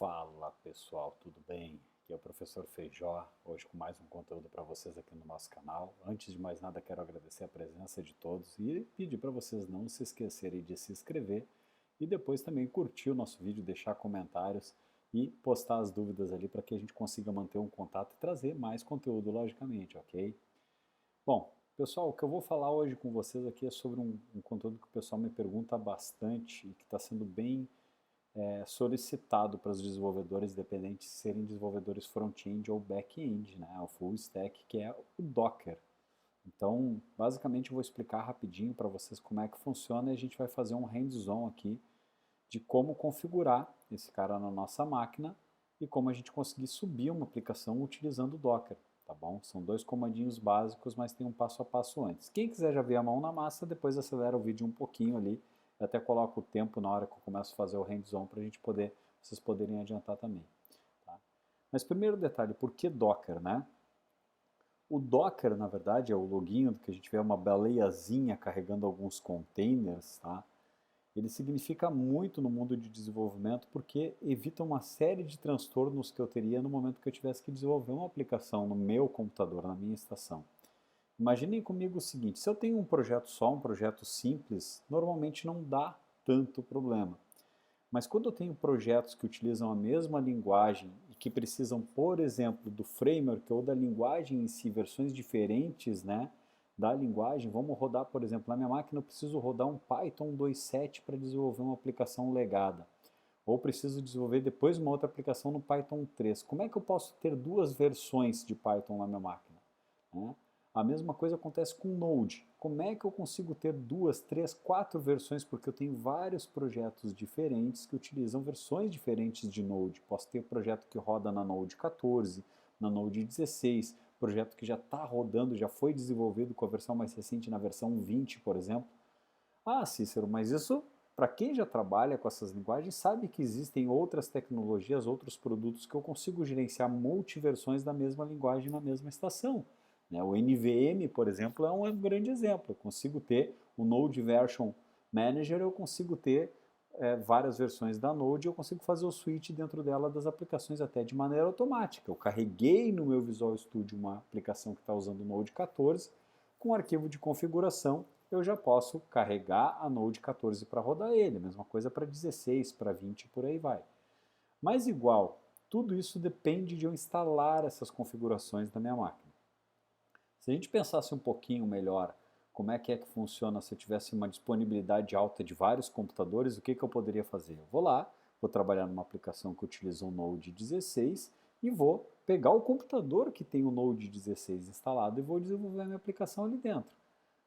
Fala pessoal, tudo bem? Aqui é o professor Feijó, hoje com mais um conteúdo para vocês aqui no nosso canal. Antes de mais nada, quero agradecer a presença de todos e pedir para vocês não se esquecerem de se inscrever e depois também curtir o nosso vídeo, deixar comentários e postar as dúvidas ali para que a gente consiga manter um contato e trazer mais conteúdo, logicamente, ok? Bom, pessoal, o que eu vou falar hoje com vocês aqui é sobre um conteúdo que o pessoal me pergunta bastante e que está sendo bem solicitado para os desenvolvedores, independentes de serem desenvolvedores front-end ou back-end, né, o full stack, que é o Docker. Então, basicamente, eu vou explicar rapidinho para vocês como é que funciona e a gente vai fazer um hands-on aqui de como configurar esse cara na nossa máquina e como a gente conseguir subir uma aplicação utilizando o Docker, tá bom? São dois comandinhos básicos, mas tem um passo a passo antes. Quem quiser já ver a mão na massa, depois acelera o vídeo um pouquinho ali. Eu até coloco o tempo na hora que eu começo a fazer o hands-on para vocês poderem adiantar também. Tá? Mas primeiro detalhe, por que Docker, né? O Docker, na verdade, é o loginho que a gente vê uma baleiazinha carregando alguns containers, tá? Ele significa muito no mundo de desenvolvimento porque evita uma série de transtornos que eu teria no momento que eu tivesse que desenvolver uma aplicação no meu computador, na minha estação. Imaginem comigo o seguinte, se eu tenho um projeto só, um projeto simples, normalmente não dá tanto problema. Mas quando eu tenho projetos que utilizam a mesma linguagem e que precisam, por exemplo, do framework ou da linguagem em si, versões diferentes, né, da linguagem, vamos rodar, por exemplo, na minha máquina eu preciso rodar um Python 2.7 para desenvolver uma aplicação legada. Ou preciso desenvolver depois uma outra aplicação no Python 3. Como é que eu posso ter duas versões de Python na minha máquina? Né? A mesma coisa acontece com Node. Como é que eu consigo ter duas, três, quatro versões? Porque eu tenho vários projetos diferentes que utilizam versões diferentes de Node. Posso ter projeto que roda na Node 14, na Node 16, projeto que já está rodando, já foi desenvolvido com a versão mais recente na versão 20, por exemplo. Ah, Cícero, mas isso, para quem já trabalha com essas linguagens, sabe que existem outras tecnologias, outros produtos que eu consigo gerenciar multiversões da mesma linguagem na mesma estação. Né? O NVM, por exemplo, é um grande exemplo. Eu consigo ter o Node Version Manager, eu consigo ter várias versões da Node, eu consigo fazer o switch dentro dela das aplicações até de maneira automática. Eu carreguei no meu Visual Studio uma aplicação que está usando o Node 14, com arquivo de configuração eu já posso carregar a Node 14 para rodar ele. Mesma coisa para 16, para 20 e por aí vai. Mas igual, tudo isso depende de eu instalar essas configurações na minha máquina. Se a gente pensasse um pouquinho melhor como é que funciona se eu tivesse uma disponibilidade alta de vários computadores, o que eu poderia fazer? Eu vou lá, vou trabalhar numa aplicação que utiliza um Node 16 e vou pegar o computador que tem o Node 16 instalado e vou desenvolver a minha aplicação ali dentro.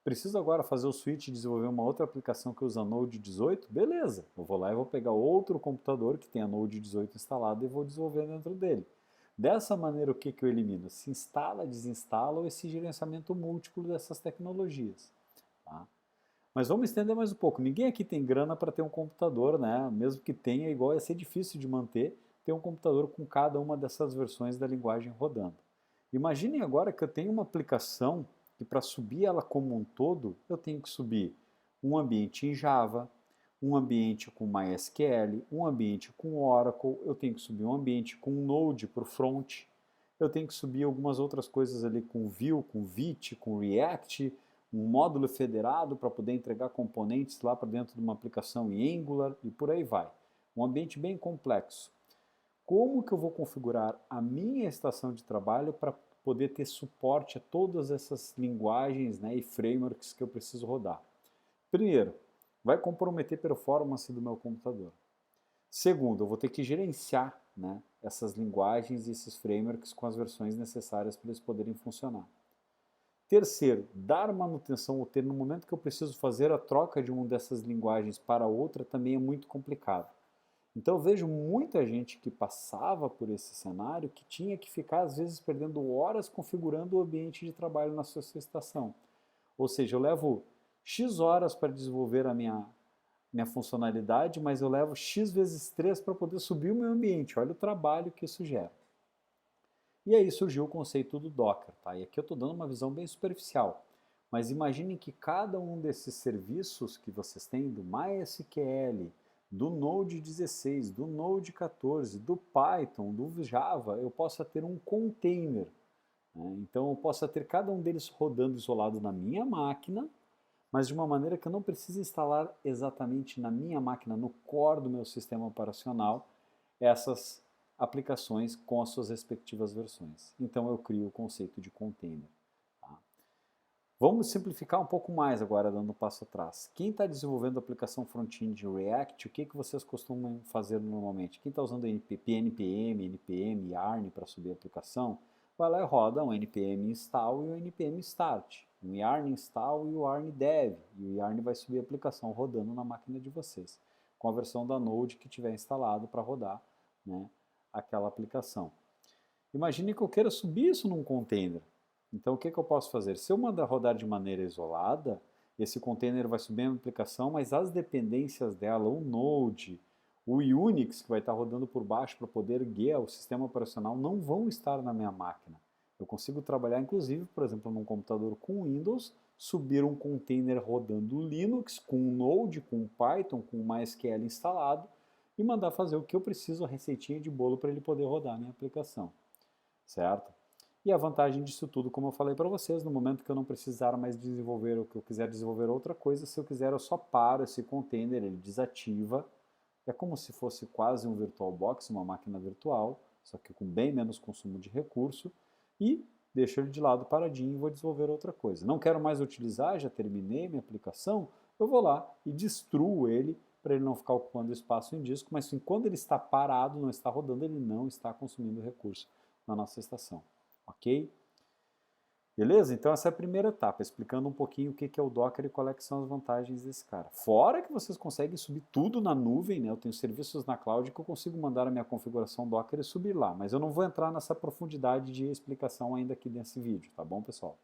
Preciso agora fazer o switch e desenvolver uma outra aplicação que usa Node 18? Beleza, eu vou lá e vou pegar outro computador que tenha Node 18 instalado e vou desenvolver dentro dele. Dessa maneira, o que eu elimino? Se instala, desinstala ou esse gerenciamento múltiplo dessas tecnologias. Tá? Mas vamos estender mais um pouco. Ninguém aqui tem grana para ter um computador, né? Mesmo que tenha, igual ia ser difícil de manter, ter um computador com cada uma dessas versões da linguagem rodando. Imaginem agora que eu tenho uma aplicação que para subir ela como um todo, eu tenho que subir um ambiente em Java, um ambiente com MySQL, um ambiente com Oracle, eu tenho que subir um ambiente com Node para o front, eu tenho que subir algumas outras coisas ali com Vue, com Vite, com React, um módulo federado para poder entregar componentes lá para dentro de uma aplicação em Angular e por aí vai. Um ambiente bem complexo. Como que eu vou configurar a minha estação de trabalho para poder ter suporte a todas essas linguagens, né, e frameworks que eu preciso rodar? Primeiro, vai comprometer a performance do meu computador. Segundo, eu vou ter que gerenciar, né, essas linguagens e esses frameworks com as versões necessárias para eles poderem funcionar. Terceiro, dar manutenção ou ter no momento que eu preciso fazer a troca de uma dessas linguagens para outra também é muito complicado. Então eu vejo muita gente que passava por esse cenário que tinha que ficar às vezes perdendo horas configurando o ambiente de trabalho na sua estação. Ou seja, eu levo X horas para desenvolver a minha funcionalidade, mas eu levo X vezes 3 para poder subir o meu ambiente. Olha o trabalho que isso gera. E aí surgiu o conceito do Docker. Tá? E aqui eu estou dando uma visão bem superficial. Mas imaginem que cada um desses serviços que vocês têm, do MySQL, do Node 16, do Node 14, do Python, do Java, eu possa ter um container. Né? Então eu possa ter cada um deles rodando isolado na minha máquina, mas de uma maneira que eu não precise instalar exatamente na minha máquina, no core do meu sistema operacional, essas aplicações com as suas respectivas versões. Então eu crio o conceito de container. Tá? Vamos simplificar um pouco mais agora, dando um passo atrás. Quem está desenvolvendo aplicação front-end de React, o que vocês costumam fazer normalmente? Quem está usando NPM, NPM, Yarn para subir a aplicação, vai lá e roda um NPM install e um NPM start, um Yarn install e o Yarn dev, e o Yarn vai subir a aplicação rodando na máquina de vocês, com a versão da Node que tiver instalado para rodar, né, aquela aplicação. Imagine que eu queira subir isso num container. Então, o que eu posso fazer? Se eu mandar rodar de maneira isolada, esse container vai subir a minha aplicação, mas as dependências dela, o Node, o Unix que vai estar rodando por baixo para poder guiar o sistema operacional, não vão estar na minha máquina. Eu consigo trabalhar, inclusive, por exemplo, num computador com Windows, subir um container rodando Linux, com Node, com Python, com MySQL instalado, e mandar fazer o que eu preciso, a receitinha de bolo para ele poder rodar a minha aplicação. Certo? E a vantagem disso tudo, como eu falei para vocês, no momento que eu não precisar mais desenvolver ou que eu quiser desenvolver outra coisa, se eu quiser eu só paro esse container, ele desativa. É como se fosse quase um VirtualBox, uma máquina virtual, só que com bem menos consumo de recurso, e deixo ele de lado paradinho e vou desenvolver outra coisa. Não quero mais utilizar, já terminei minha aplicação, eu vou lá e destruo ele para ele não ficar ocupando espaço em disco, mas quando ele está parado, não está rodando, ele não está consumindo recurso na nossa estação. Ok? Beleza? Então essa é a primeira etapa, explicando um pouquinho o que é o Docker e quais são as vantagens desse cara. Fora que vocês conseguem subir tudo na nuvem, né? Eu tenho serviços na cloud que eu consigo mandar a minha configuração Docker e subir lá, mas eu não vou entrar nessa profundidade de explicação ainda aqui nesse vídeo, tá bom, pessoal?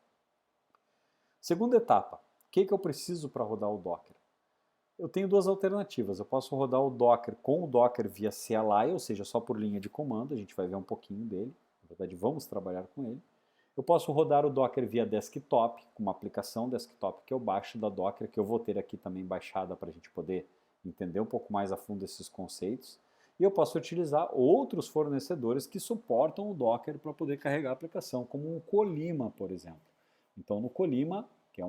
Segunda etapa, o que eu preciso para rodar o Docker? Eu tenho duas alternativas, eu posso rodar o Docker com o Docker via CLI, ou seja, só por linha de comando, a gente vai ver um pouquinho dele, na verdade vamos trabalhar com ele. Eu posso rodar o Docker via desktop, com uma aplicação desktop que eu baixo da Docker, que eu vou ter aqui também baixada para a gente poder entender um pouco mais a fundo esses conceitos. E eu posso utilizar outros fornecedores que suportam o Docker para poder carregar a aplicação, como o Colima, por exemplo. Então, no Colima, que é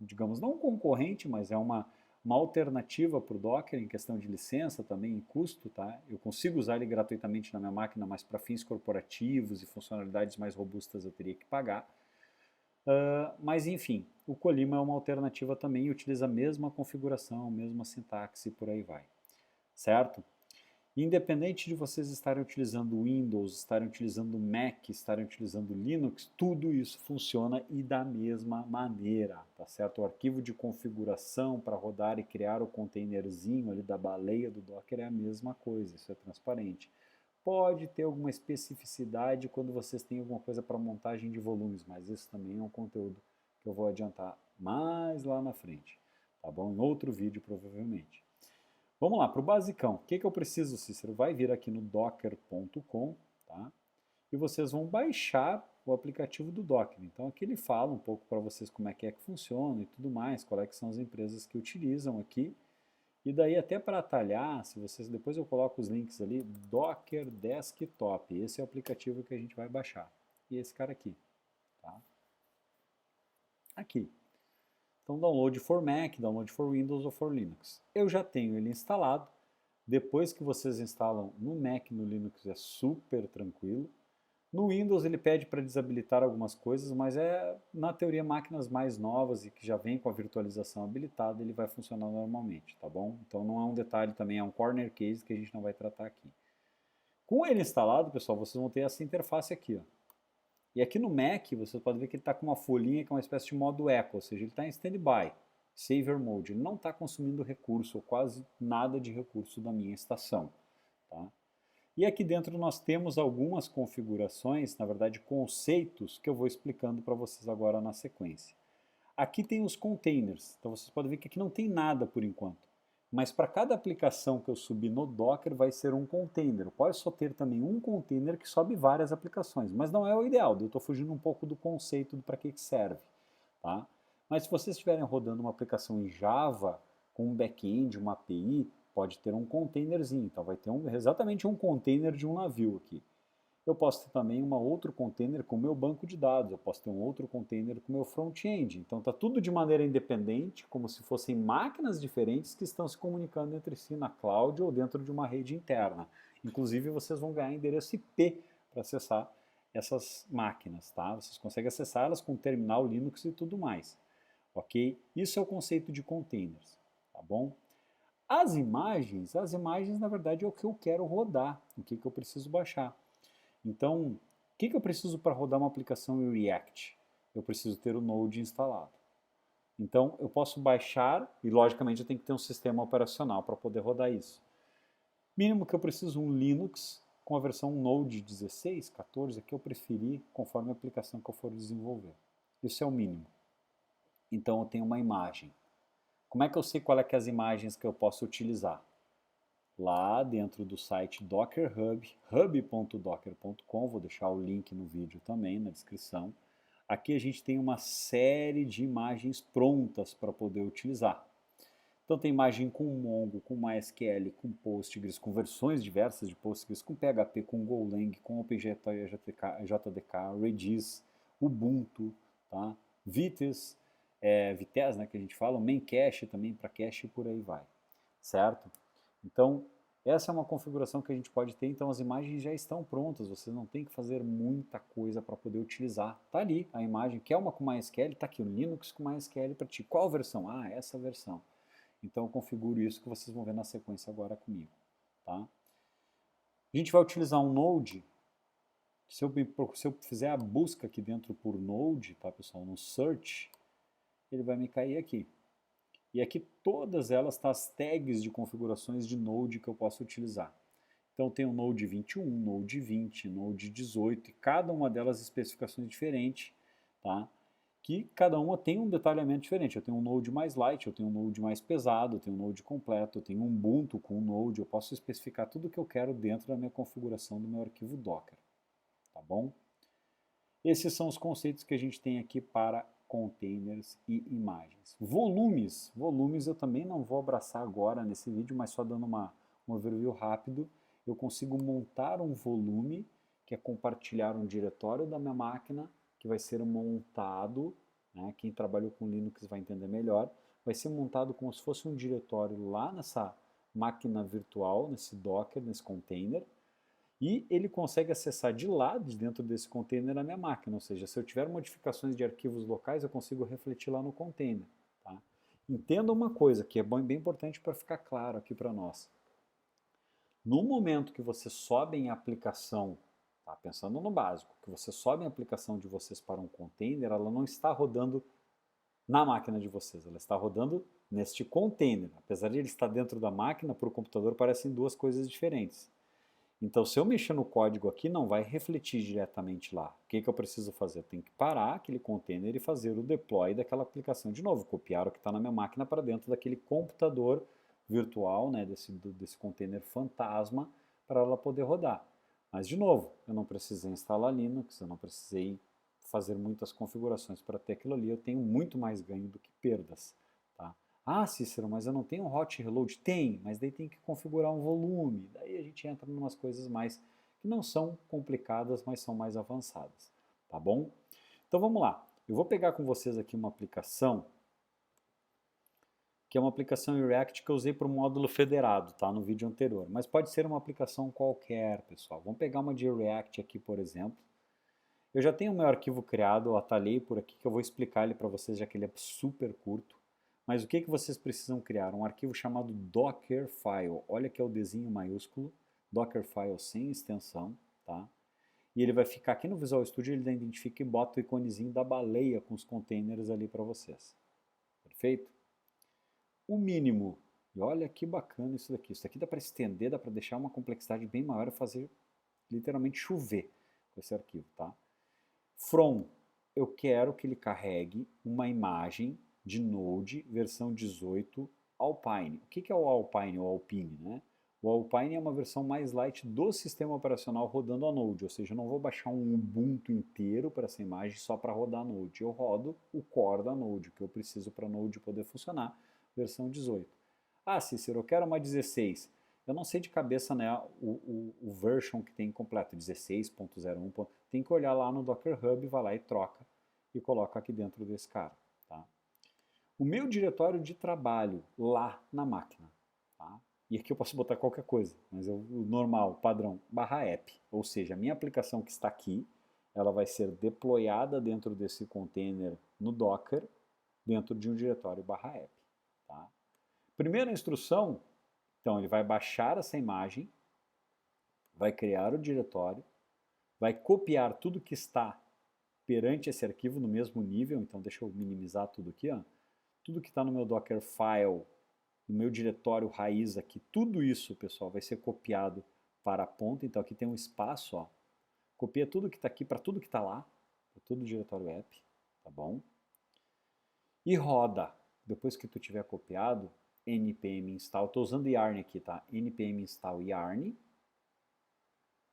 digamos, não um concorrente, mas é uma alternativa para o Docker em questão de licença também, em custo, tá? Eu consigo usar ele gratuitamente na minha máquina, mas para fins corporativos e funcionalidades mais robustas eu teria que pagar. Mas enfim, o Colima é uma alternativa também e utiliza a mesma configuração, a mesma sintaxe e por aí vai. Certo? Independente de vocês estarem utilizando Windows, estarem utilizando Mac, estarem utilizando Linux, tudo isso funciona e da mesma maneira, tá certo? O arquivo de configuração para rodar e criar o containerzinho ali da baleia do Docker é a mesma coisa, isso é transparente. Pode ter alguma especificidade quando vocês têm alguma coisa para montagem de volumes, mas isso também é um conteúdo que eu vou adiantar mais lá na frente, tá bom? Em outro vídeo provavelmente. Vamos lá, para o basicão. O que eu preciso, Cícero? Vai vir aqui no docker.com, tá? E vocês vão baixar o aplicativo do Docker. Então aqui ele fala um pouco para vocês como é que funciona e tudo mais, quais é que são as empresas que utilizam aqui. E daí até para atalhar, se vocês depois eu coloco os links ali, Docker Desktop. Esse é o aplicativo que a gente vai baixar. E esse cara aqui, tá? Aqui. Então, download for Mac, download for Windows ou for Linux. Eu já tenho ele instalado. Depois que vocês instalam no Mac, no Linux é super tranquilo. No Windows ele pede para desabilitar algumas coisas, mas na teoria, máquinas mais novas e que já vem com a virtualização habilitada, ele vai funcionar normalmente, tá bom? Então não é um detalhe também, é um corner case que a gente não vai tratar aqui. Com ele instalado, pessoal, vocês vão ter essa interface aqui, ó. E aqui no Mac, você pode ver que ele está com uma folhinha que é uma espécie de modo eco, ou seja, ele está em standby, saver mode. Ele não está consumindo recurso, ou quase nada de recurso da minha estação. Tá? E aqui dentro nós temos algumas configurações, na verdade conceitos, que eu vou explicando para vocês agora na sequência. Aqui tem os containers, então vocês podem ver que aqui não tem nada por enquanto. Mas para cada aplicação que eu subir no Docker vai ser um container. Pode só ter também um container que sobe várias aplicações, mas não é o ideal. Eu estou fugindo um pouco do conceito do para que serve. Tá? Mas se vocês estiverem rodando uma aplicação em Java, com um back-end, uma API, pode ter um containerzinho, então vai ter exatamente um container de um navio aqui. Eu posso ter também um outro container com o meu banco de dados, eu posso ter um outro container com o meu front-end. Então está tudo de maneira independente, como se fossem máquinas diferentes que estão se comunicando entre si na cloud ou dentro de uma rede interna. Inclusive vocês vão ganhar endereço IP para acessar essas máquinas, tá? Vocês conseguem acessar elas com terminal Linux e tudo mais, ok? Isso é o conceito de containers, tá bom? As imagens na verdade é o que eu quero rodar, o que eu preciso baixar. Então, o que eu preciso para rodar uma aplicação em React? Eu preciso ter o Node instalado. Então, eu posso baixar, e logicamente eu tenho que ter um sistema operacional para poder rodar isso. Mínimo que eu preciso um Linux com a versão Node 16, 14, que eu preferir, conforme a aplicação que eu for desenvolver. Isso é o mínimo. Então, eu tenho uma imagem. Como é que eu sei qual é que é as imagens que eu posso utilizar? Lá dentro do site Docker Hub, hub.docker.com, vou deixar o link no vídeo também, na descrição. Aqui a gente tem uma série de imagens prontas para poder utilizar. Então tem imagem com Mongo, com MySQL, com Postgres, com versões diversas de Postgres, com PHP, com Golang, com OpenJDK, Redis, Ubuntu, tá? Vitess, Vitess, né, que a gente fala, Memcache também para cache e por aí vai, certo? Então, essa é uma configuração que a gente pode ter, então as imagens já estão prontas, você não tem que fazer muita coisa para poder utilizar. Está ali a imagem, quer uma com MySQL, está aqui o Linux com MySQL para ti. Qual versão? Ah, essa versão. Então eu configuro isso que vocês vão ver na sequência agora comigo. Tá? A gente vai utilizar um Node, se eu fizer a busca aqui dentro por Node, tá pessoal, no Search, ele vai me cair aqui. E aqui todas elas estão as tags de configurações de Node que eu posso utilizar. Então tem o Node 21, Node 20, Node 18, e cada uma delas especificações diferentes, tá? Que cada uma tem um detalhamento diferente. Eu tenho um Node mais light, eu tenho um Node mais pesado, eu tenho um Node completo, eu tenho um Ubuntu com um Node, eu posso especificar tudo o que eu quero dentro da minha configuração do meu arquivo Docker, tá bom? Esses são os conceitos que a gente tem aqui para containers e imagens. Volumes eu também não vou abraçar agora nesse vídeo, mas só dando um overview rápido, eu consigo montar um volume, que é compartilhar um diretório da minha máquina, que vai ser montado, né, quem trabalhou com Linux vai entender melhor, vai ser montado como se fosse um diretório lá nessa máquina virtual, nesse Docker, nesse container, e ele consegue acessar de lá, de dentro desse container, a minha máquina. Ou seja, se eu tiver modificações de arquivos locais, eu consigo refletir lá no container. Tá? Entenda uma coisa que é bem importante para ficar claro aqui para nós. No momento que você sobe em aplicação, tá? Pensando no básico, que você sobe a aplicação de vocês para um container, ela não está rodando na máquina de vocês, ela está rodando neste container. Apesar de ele estar dentro da máquina, para o computador parecem duas coisas diferentes. Então, se eu mexer no código aqui, não vai refletir diretamente lá. O que eu preciso fazer? Eu tenho que parar aquele container e fazer o deploy daquela aplicação de novo, copiar o que está na minha máquina para dentro daquele computador virtual, né, desse container fantasma, para ela poder rodar. Mas, de novo, eu não precisei instalar Linux, eu não precisei fazer muitas configurações para ter aquilo ali, eu tenho muito mais ganho do que perdas. Tá? Ah, Cícero, mas eu não tenho um hot reload? Tem, mas daí tem que configurar um volume. Daí a gente entra em umas coisas mais que não são complicadas, mas são mais avançadas. Tá bom? Então vamos lá. Eu vou pegar com vocês aqui uma aplicação, que é uma aplicação em React que eu usei para o módulo federado, tá? No vídeo anterior. Mas pode ser uma aplicação qualquer, pessoal. Vamos pegar uma de React aqui, por exemplo. Eu já tenho o meu arquivo criado, eu atalhei por aqui, que eu vou explicar ele para vocês, já que ele é super curto. Mas o que vocês precisam criar? Um arquivo chamado Dockerfile. Olha que é o Dzinho maiúsculo, Dockerfile sem extensão, tá? E ele vai ficar aqui no Visual Studio, ele identifica e bota o iconezinho da baleia com os containers ali para vocês. Perfeito? O mínimo, e olha que bacana isso daqui. Isso daqui dá para estender, dá para deixar uma complexidade bem maior e fazer literalmente chover com esse arquivo, tá? From, eu quero que ele carregue uma imagem de Node versão 18 Alpine. O que é o Alpine ou Alpine, né? O Alpine é uma versão mais light do sistema operacional rodando a Node, ou seja, eu não vou baixar um Ubuntu inteiro para essa imagem só para rodar a Node. Eu rodo o core da Node, que eu preciso para a Node poder funcionar, versão 18. Ah, Cícero, eu quero uma 16. Eu não sei de cabeça, né, o version que tem completo, 16.01. Tem que olhar lá no Docker Hub, vai lá e troca e coloca aqui dentro desse cara. Tá? O meu diretório de trabalho lá na máquina. Tá? E aqui eu posso botar qualquer coisa, mas o normal, o padrão, /app. Ou seja, a minha aplicação que está aqui, ela vai ser deployada dentro desse container no Docker, dentro de um diretório /app. Tá? Primeira instrução, então ele vai baixar essa imagem, vai criar o diretório, vai copiar tudo que está perante esse arquivo no mesmo nível, então deixa eu minimizar tudo aqui, ó. Tudo que está no meu Dockerfile, no meu diretório raiz aqui, tudo isso, pessoal, vai ser copiado para a ponta, então aqui tem um espaço, ó. Copia tudo que está aqui para tudo que está lá, para todo o diretório app, tá bom? E roda, depois que tu tiver copiado, npm install, estou usando yarn aqui, tá? npm install yarn.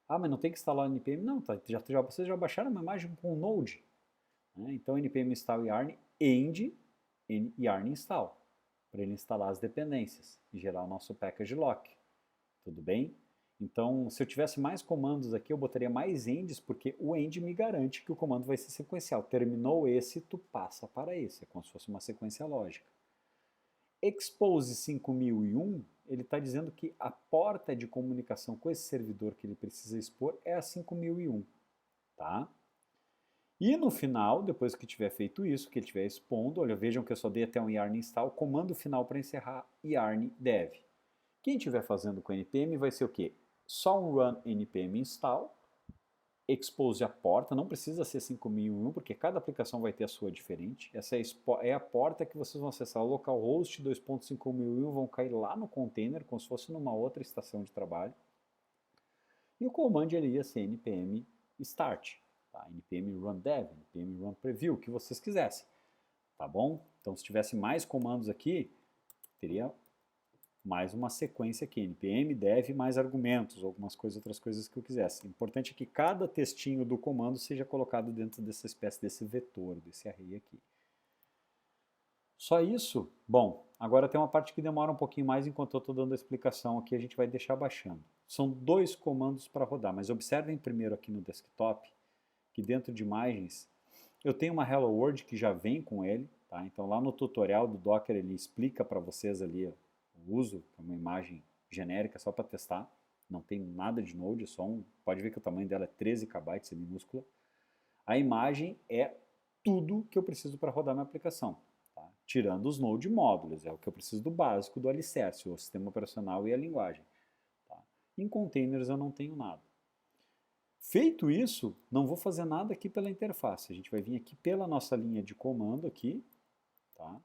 Ah, mas não tem que instalar o npm? Não, tá, vocês já baixaram uma imagem com o Node. Né? Então npm install yarn end yarn install, para ele instalar as dependências e gerar o nosso package lock. Tudo bem? Então, se eu tivesse mais comandos aqui, eu botaria mais ends, porque o end me garante que o comando vai ser sequencial. Terminou esse, tu passa para esse. É como se fosse uma sequência lógica. Expose 5001, ele está dizendo que a porta de comunicação com esse servidor que ele precisa expor é a 5001. Tá? E no final, depois que tiver feito isso, que ele estiver expondo, olha, vejam que eu só dei até um yarn install, comando final para encerrar yarn dev. Quem estiver fazendo com npm vai ser o quê? Só um run npm install, expose a porta, não precisa ser 5001, porque cada aplicação vai ter a sua diferente. Essa é a porta que vocês vão acessar, o localhost 2.5001, vão cair lá no container, como se fosse numa outra estação de trabalho. E o command ele ia ser npm start, tá? npm run dev, npm run preview, o que vocês quisessem. Tá bom? Então, se tivesse mais comandos aqui, teria mais uma sequência aqui, npm, dev, mais argumentos, algumas coisas, outras coisas que eu quisesse. O importante é que cada textinho do comando seja colocado dentro dessa espécie desse vetor, desse array aqui. Só isso? Bom, agora tem uma parte que demora um pouquinho mais enquanto eu estou dando a explicação aqui, a gente vai deixar baixando. São 2 comandos para rodar, mas observem primeiro aqui no desktop, que dentro de imagens, eu tenho uma Hello World que já vem com ele, tá? Então lá no tutorial do Docker ele explica para vocês ali o uso, é uma imagem genérica só para testar, não tem nada de Node, é só pode ver que o tamanho dela é 13 KB, é minúscula. A imagem é tudo que eu preciso para rodar minha aplicação, tá? Tirando os Node módulos, é o que eu preciso do básico, do alicerce, o sistema operacional e a linguagem. Tá? Em containers eu não tenho nada. Feito isso, não vou fazer nada aqui pela interface. A gente vai vir aqui pela nossa linha de comando aqui, tá?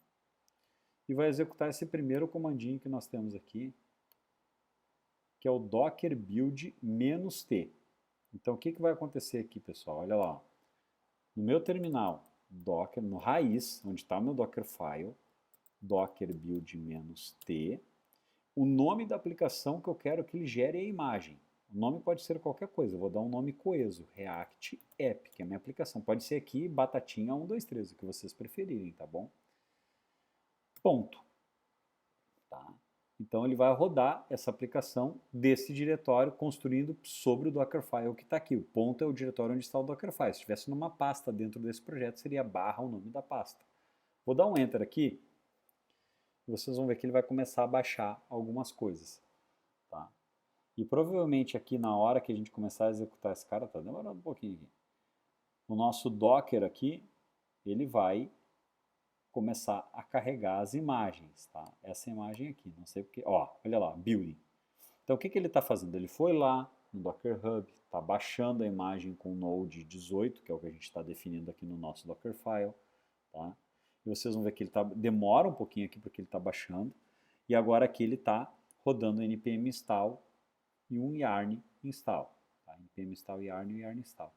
E vai executar esse primeiro comandinho que nós temos aqui, que é o docker build -t. Então, o que vai acontecer aqui, pessoal? Olha lá. No meu terminal, docker, no raiz, onde está o meu Dockerfile, docker build -t, o nome da aplicação que eu quero que ele gere é a imagem. O nome pode ser qualquer coisa, eu vou dar um nome coeso, React App, que é a minha aplicação. Pode ser aqui batatinha 123, o que vocês preferirem, tá bom? Ponto. Tá? Então ele vai rodar essa aplicação desse diretório construindo sobre o Dockerfile que está aqui. O ponto é o diretório onde está o Dockerfile. Se estivesse numa pasta dentro desse projeto, seria barra o nome da pasta. Vou dar um Enter aqui e vocês vão ver que ele vai começar a baixar algumas coisas. Tá? E provavelmente aqui na hora que a gente começar a executar esse cara, tá demorando um pouquinho aqui. O nosso Docker aqui, ele vai começar a carregar as imagens, tá? Essa imagem aqui, não sei porque, ó, olha lá, building. Então o que ele está fazendo? Ele foi lá no Docker Hub, está baixando a imagem com o Node 18, que é o que a gente está definindo aqui no nosso Dockerfile, tá? E vocês vão ver que ele demora um pouquinho aqui porque ele está baixando, e agora aqui ele está rodando npm install e um yarn install, tá? npm install yarn e yarn install.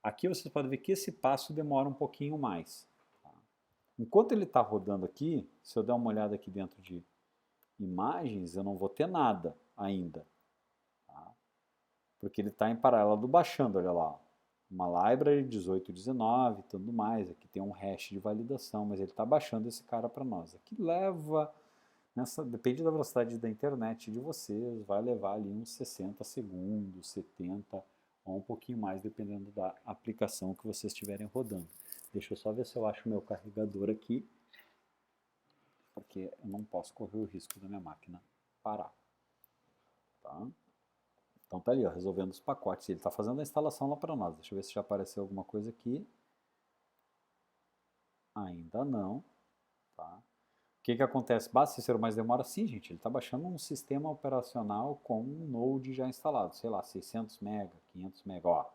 Aqui vocês podem ver que esse passo demora um pouquinho mais. Enquanto ele está rodando aqui, se eu der uma olhada aqui dentro de imagens, eu não vou ter nada ainda. Tá? Porque ele está em paralelo baixando, olha lá. Uma library 1819 e tudo mais. Aqui tem um hash de validação, mas ele está baixando esse cara para nós. Aqui leva Depende da velocidade da internet de vocês, vai levar ali uns 60 segundos, 70 ou um pouquinho mais, dependendo da aplicação que vocês estiverem rodando. Deixa eu só ver se eu acho o meu carregador aqui, porque eu não posso correr o risco da minha máquina parar. Tá? Então tá ali, ó, resolvendo os pacotes. Ele está fazendo a instalação lá para nós. Deixa eu ver se já apareceu alguma coisa aqui. Ainda não. Tá? O que acontece? Basta ser mais demora? Sim, gente. Ele está baixando um sistema operacional com um Node já instalado. Sei lá, 600 MB, 500 MB. Ó,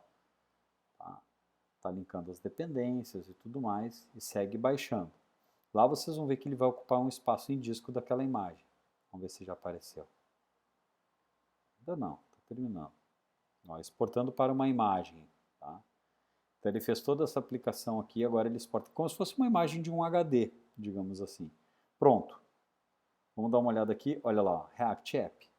tá linkando as dependências e tudo mais. E segue baixando. Lá vocês vão ver que ele vai ocupar um espaço em disco daquela imagem. Vamos ver se já apareceu. Ainda não. Está terminando. Ó, exportando para uma imagem. Tá? Então ele fez toda essa aplicação aqui, agora ele exporta como se fosse uma imagem de um HD, digamos assim. Pronto. Vamos dar uma olhada aqui, olha lá, React App.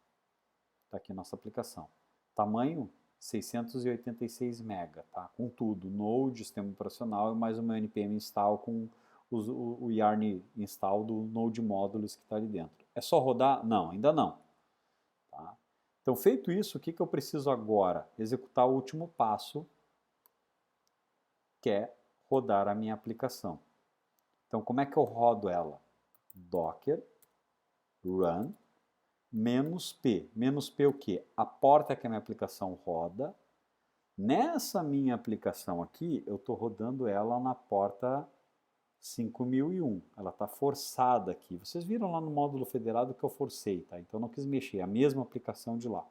Está aqui a nossa aplicação. Tamanho 686 MB, tá? Com tudo, Node, sistema operacional e mais o meu npm install com o yarn install do Node Modules que está ali dentro. É só rodar? Não, ainda não. Tá? Então feito isso, o que eu preciso agora? Executar o último passo, que é rodar a minha aplicação. Então, como é que eu rodo ela? Docker run -p. -p o quê? A porta que a minha aplicação roda. Nessa minha aplicação aqui, eu estou rodando ela na porta 5001. Ela está forçada aqui. Vocês viram lá no módulo federado que eu forcei, tá? Então, eu não quis mexer. É a mesma aplicação de lá.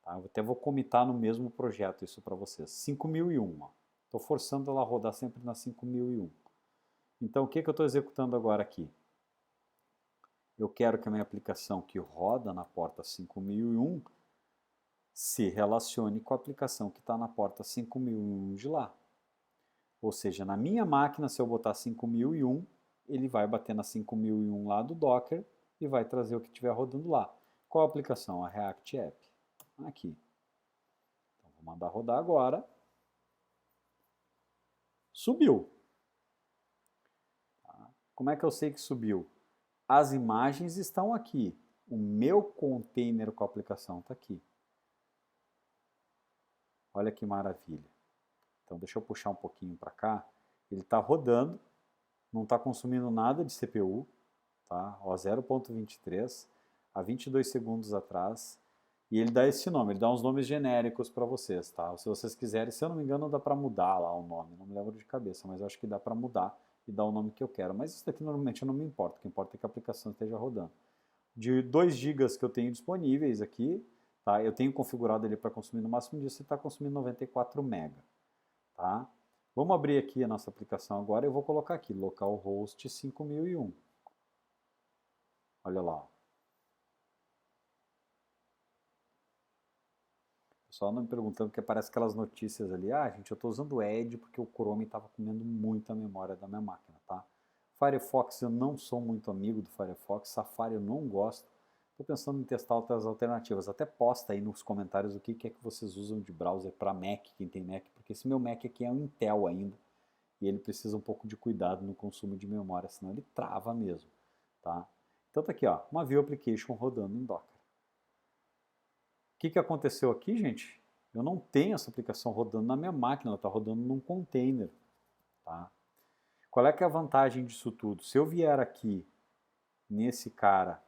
Tá? Eu até vou comitar no mesmo projeto isso para vocês. 5001, ó. Estou forçando ela a rodar sempre na 5001. Então, o que eu estou executando agora aqui? Eu quero que a minha aplicação que roda na porta 5001 se relacione com a aplicação que está na porta 5001 de lá. Ou seja, na minha máquina, se eu botar 5001, ele vai bater na 5001 lá do Docker e vai trazer o que estiver rodando lá. Qual a aplicação? A React App. Aqui. Então, vou mandar rodar agora. Subiu. Tá? Como é que eu sei que subiu? As imagens estão aqui. O meu container com a aplicação está aqui. Olha que maravilha. Então deixa eu puxar um pouquinho para cá. Ele está rodando, não está consumindo nada de CPU, tá? 0.23, há 22 segundos atrás. E ele dá esse nome, ele dá uns nomes genéricos para vocês, tá? Se vocês quiserem, se eu não me engano, dá para mudar lá o nome. Não me lembro de cabeça, mas eu acho que dá para mudar e dar o nome que eu quero. Mas isso daqui normalmente eu não me importo, o que importa é que a aplicação esteja rodando. De 2 GB que eu tenho disponíveis aqui, tá? Eu tenho configurado ele para consumir no máximo disso, você está consumindo 94 MB. Tá? Vamos abrir aqui a nossa aplicação agora, eu vou colocar aqui, localhost 5001. Olha lá. O pessoal não me perguntando, porque aparece aquelas notícias ali, gente, eu estou usando o Edge porque o Chrome estava comendo muita memória da minha máquina, tá? Firefox, eu não sou muito amigo do Firefox, Safari eu não gosto, estou pensando em testar outras alternativas, até posta aí nos comentários o que é que vocês usam de browser para Mac, quem tem Mac, porque esse meu Mac aqui é um Intel ainda, e ele precisa um pouco de cuidado no consumo de memória, senão ele trava mesmo, tá? Então tá aqui, ó, uma View Application rodando em Docker. O que aconteceu aqui, gente? Eu não tenho essa aplicação rodando na minha máquina, ela está rodando num container. Tá? Qual é que é a vantagem disso tudo? Se eu vier aqui nesse cara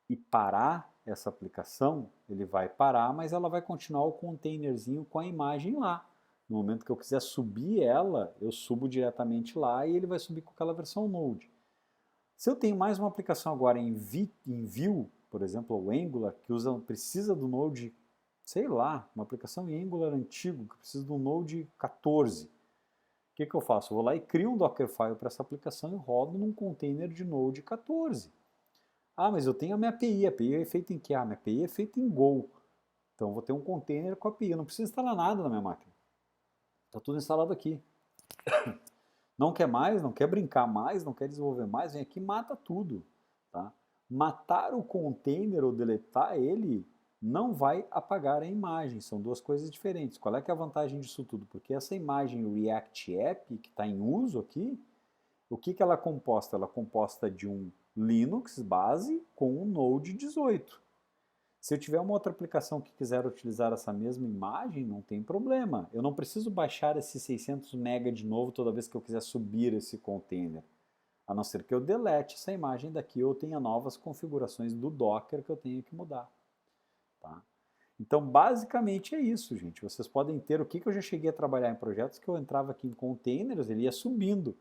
e parar essa aplicação, ele vai parar, mas ela vai continuar o containerzinho com a imagem lá. No momento que eu quiser subir ela, eu subo diretamente lá e ele vai subir com aquela versão Node. Se eu tenho mais uma aplicação agora em Vue, por exemplo, o Angular, que precisa do Node, sei lá, uma aplicação em Angular antigo, que precisa do Node 14. O que eu faço? Eu vou lá e crio um Dockerfile para essa aplicação e rodo num container de Node 14. Mas eu tenho a minha API. A API é feita em que? A minha API é feita em Go. Então eu vou ter um container com a API. Eu não preciso instalar nada na minha máquina. Está tudo instalado aqui. Não quer mais, não quer brincar mais, não quer desenvolver mais, vem aqui e mata tudo. Tá? Matar o container ou deletar ele não vai apagar a imagem, são duas coisas diferentes. Qual é que é a vantagem disso tudo? Porque essa imagem React App que está em uso aqui, o que ela é composta? Ela é composta de um Linux base com o Node 18. Se eu tiver uma outra aplicação que quiser utilizar essa mesma imagem, não tem problema. Eu não preciso baixar esses 600 MB de novo toda vez que eu quiser subir esse container. A não ser que eu delete essa imagem daqui ou tenha novas configurações do Docker que eu tenho que mudar. Tá? Então, basicamente é isso, gente. Vocês podem ter o que eu já cheguei a trabalhar em projetos que eu entrava aqui em containers, ele ia subindo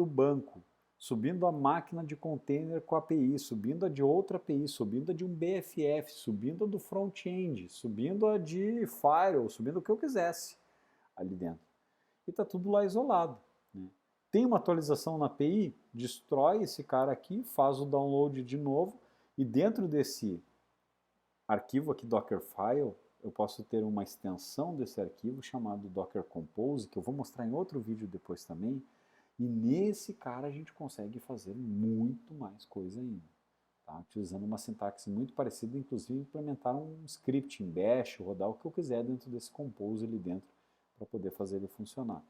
o banco, subindo a máquina de container com a API, subindo a de outra API, subindo a de um BFF, subindo a do front-end, subindo a de firewall, subindo o que eu quisesse ali dentro. E está tudo lá isolado. Né? Tem uma atualização na API, destrói esse cara aqui, faz o download de novo, e dentro desse arquivo aqui, Dockerfile, eu posso ter uma extensão desse arquivo chamado Docker Compose, que eu vou mostrar em outro vídeo depois também, e nesse cara a gente consegue fazer muito mais coisa ainda. Tá? Utilizando uma sintaxe muito parecida, inclusive implementar um script em Bash, rodar o que eu quiser dentro desse Compose ali dentro, para poder fazer ele funcionar.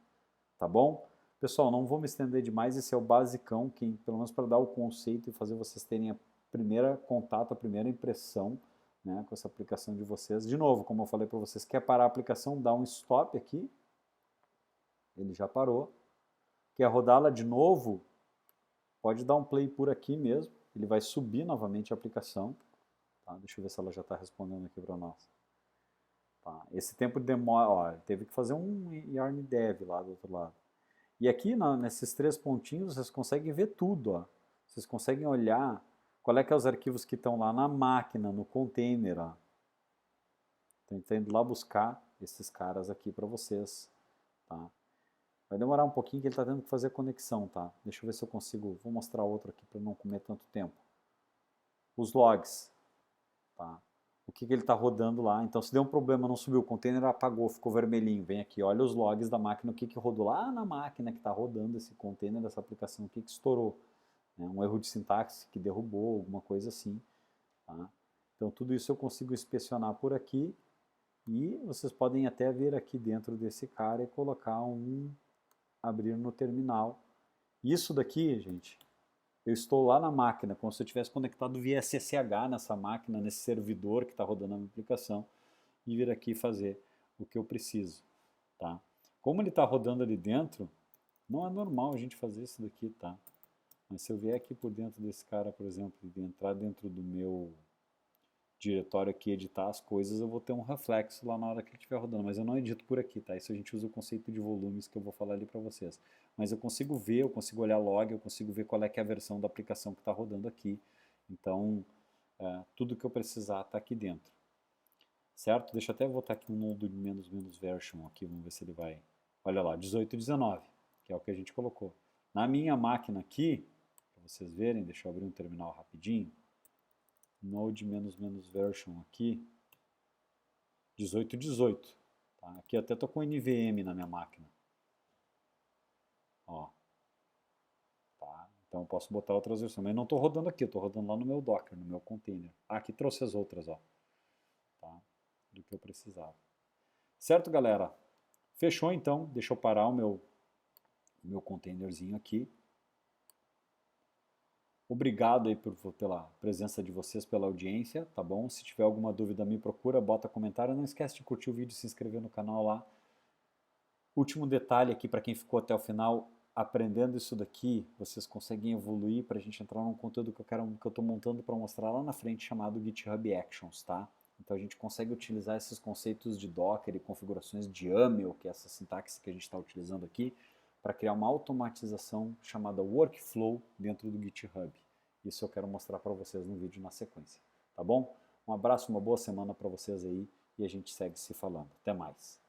Tá bom? Pessoal, não vou me estender demais, esse é o basicão, pelo menos para dar o conceito e fazer vocês terem a primeira contato, a primeira impressão, né, com essa aplicação de vocês. De novo, como eu falei para vocês, quer parar a aplicação, dá um stop aqui, ele já parou. Quer rodá-la de novo, pode dar um play por aqui mesmo, ele vai subir novamente a aplicação. Tá? Deixa eu ver se ela já está respondendo aqui para nós. Tá? Esse tempo de demora, ó, teve que fazer um yarn dev lá do outro lado. E aqui, nesses 3 pontinhos, vocês conseguem ver tudo. Ó. Vocês conseguem olhar qual é que é os arquivos que estão lá na máquina, no container. Estou indo lá buscar esses caras aqui para vocês. Tá? Vai demorar um pouquinho que ele está tendo que fazer a conexão. Tá? Deixa eu ver se eu consigo. Vou mostrar outro aqui para não comer tanto tempo. Os logs. Tá? O que ele está rodando lá. Então, se deu um problema, não subiu o container, apagou, ficou vermelhinho. Vem aqui, olha os logs da máquina, o que rodou lá na máquina que está rodando esse container, essa aplicação, o que estourou. Né? Um erro de sintaxe que derrubou, alguma coisa assim. Tá? Então, tudo isso eu consigo inspecionar por aqui. E vocês podem até vir aqui dentro desse cara e colocar abrir no terminal. Isso daqui, gente, eu estou lá na máquina, como se eu tivesse conectado via SSH nessa máquina, nesse servidor que está rodando a minha aplicação, e vir aqui fazer o que eu preciso. Tá? Como ele está rodando ali dentro, não é normal a gente fazer isso daqui, tá? Mas se eu vier aqui por dentro desse cara, por exemplo, e entrar dentro do meu diretório aqui, editar as coisas, eu vou ter um reflexo lá na hora que ele estiver rodando, mas eu não edito por aqui, tá? Isso a gente usa o conceito de volumes que eu vou falar ali para vocês. Mas eu consigo ver, eu consigo olhar log, eu consigo ver qual é que é a versão da aplicação que está rodando aqui. Então, tudo que eu precisar está aqui dentro. Certo? Deixa eu até botar aqui um node menos version aqui, vamos ver se ele vai... Olha lá, 1819, que é o que a gente colocou. Na minha máquina aqui, para vocês verem, deixa eu abrir um terminal rapidinho, node version aqui, 1818. Tá? Aqui até estou com NVM na minha máquina. Ó. Tá? Então eu posso botar outras versões, mas não estou rodando aqui, eu estou rodando lá no meu Docker, no meu container. Aqui trouxe as outras, ó. Tá? Do que eu precisava. Certo, galera? Fechou então, deixa eu parar o meu containerzinho aqui. Obrigado aí pela presença de vocês, pela audiência, tá bom? Se tiver alguma dúvida, me procura, bota comentário. Não esquece de curtir o vídeo, se inscrever no canal lá. Último detalhe aqui para quem ficou até o final, aprendendo isso daqui, vocês conseguem evoluir para a gente entrar num conteúdo que eu estou montando para mostrar lá na frente, chamado GitHub Actions, tá? Então a gente consegue utilizar esses conceitos de Docker e configurações de YAML, que é essa sintaxe que a gente está utilizando aqui, para criar uma automatização chamada Workflow dentro do GitHub. Isso eu quero mostrar para vocês no vídeo na sequência, tá bom? Um abraço, uma boa semana para vocês aí e a gente segue se falando. Até mais!